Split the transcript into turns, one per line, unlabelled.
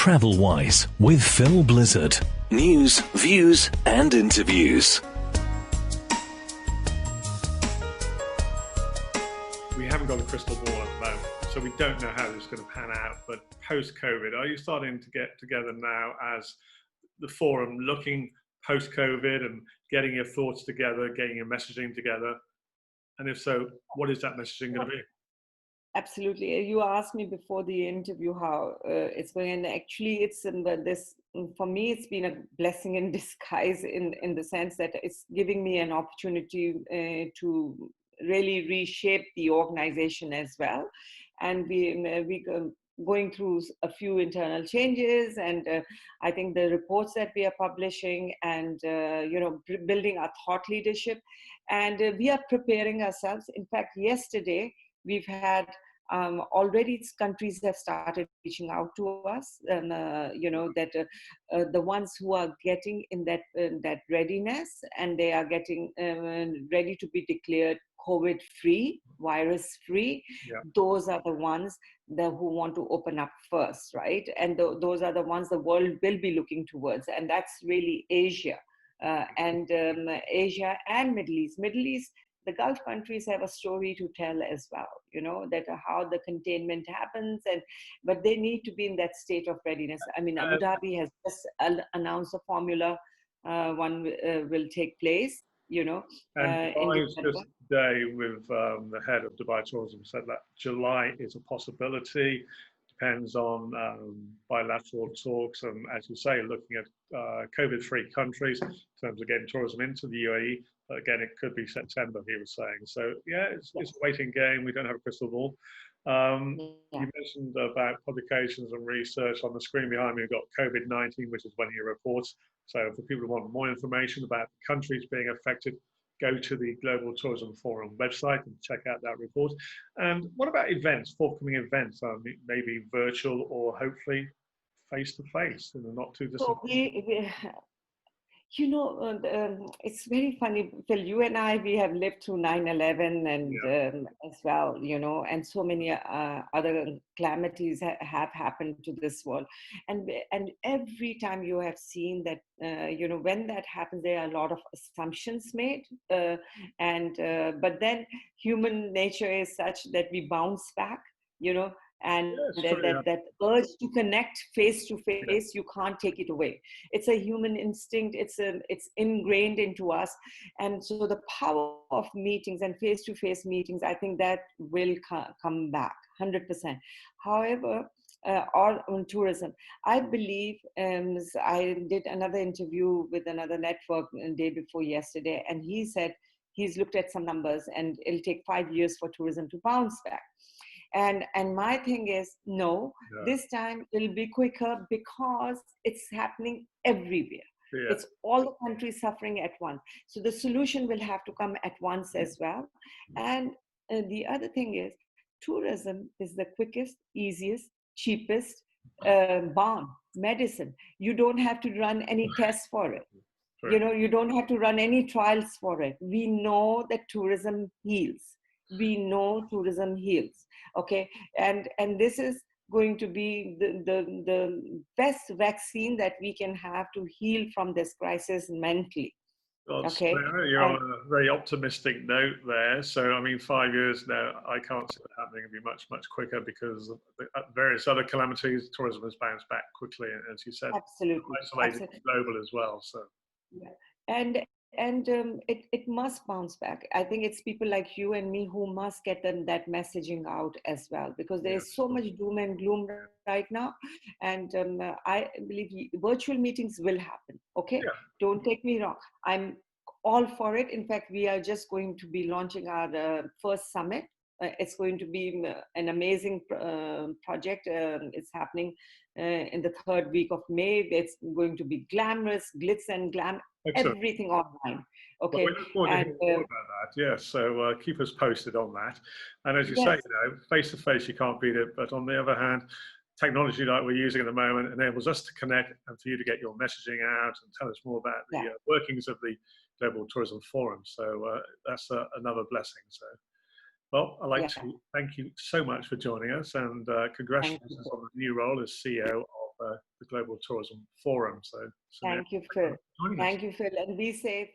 Travel-Wise with Phil Blizzard. News, views and interviews.
We haven't got a crystal ball at the moment, so we don't know how this is going to pan out. But post-COVID, are you starting to get together now as the forum, looking post-COVID and getting your thoughts together, getting your messaging together? And if so, what is that messaging going to be?
Absolutely. You asked me before the interview how it's going, and actually it's for me, it's been a blessing in disguise in the sense that it's giving me an opportunity to really reshape the organization as well. And we going through a few internal changes, and I think the reports that we are publishing and building our thought leadership, and we are preparing ourselves. In fact, yesterday we've had already countries have started reaching out to us, and the ones who are getting in that readiness, and they are getting ready to be declared COVID-free, virus-free.
Yeah.
Those are the ones who want to open up first, right? And those are the ones the world will be looking towards, and that's really Asia, Asia and Middle East. Middle East, the Gulf countries have a story to tell as well, that how the containment happens, but they need to be in that state of readiness. I mean, Abu Dhabi has just announced a Formula One will take place,
And Dubai is just today with the head of Dubai Tourism said that July is a possibility. Depends on bilateral talks, and as you say, looking at COVID-free countries in terms of getting tourism into the UAE. But again, it could be September, he was saying. So yeah, it's a waiting game. We don't have a crystal ball. You mentioned about publications and research. On the screen behind me, we've got COVID-19, which is one of your reports. So for people who want more information about countries being affected, go to the Global Tourism Forum website and check out that report. And what about events, forthcoming events, maybe virtual or hopefully face-to-face in the not too distant
it's very funny, Phil, you and I, we have lived through 9/11 and as well, and so many other calamities have happened to this world. And every time you have seen that, when that happens, there are a lot of assumptions made. But then human nature is such that we bounce back, and that urge to connect face to face, you can't take it away. It's a human instinct. It's ingrained into us, and so the power of meetings and face to face meetings, I think that will come back 100%. However, on tourism, I believe I did another interview with another network the day before yesterday, and he said he's looked at some numbers and it'll take 5 years for tourism to bounce back. And my thing is, no, this time it'll be quicker because it's happening everywhere. Yeah. It's all the countries suffering at once. So the solution will have to come at once as well. And the other thing is, tourism is the quickest, easiest, cheapest balm, medicine. You don't have to run any tests for it. Right. You don't have to run any trials for it. We know that tourism heals. We know tourism heals, okay? And this is going to be the best vaccine that we can have to heal from this crisis mentally.
Well, okay. You're on a very optimistic note there. So, I mean, 5 years now, I can't see it happening. It'll be much, much quicker because of various other calamities. Tourism has bounced back quickly, as you said.
Absolutely.
Isolated, global as well. So.
Yeah. And it must bounce back. I think it's people like you and me who must get that messaging out as well, because there is so much doom and gloom right now. And I believe virtual meetings will happen. Okay, Don't take me wrong. I'm all for it. In fact, we are just going to be launching our first summit. It's going to be an amazing project. It's happening in the 3rd week of May. It's going to be glamorous, glitz and glam. Excellent. Everything online. Okay.
Well, we look forward to hearing more about that. Yes. So keep us posted on that. And as you say, face to face, you can't beat it. But on the other hand, technology like we're using at the moment enables us to connect and for you to get your messaging out and tell us more about the workings of the Global Tourism Forum. So that's another blessing. So, well, I'd like to thank you so much for joining us, and congratulations on the new role as CEO of the Global Tourism Forum. So
thank you, Phil. Thank you, Phil. And be safe.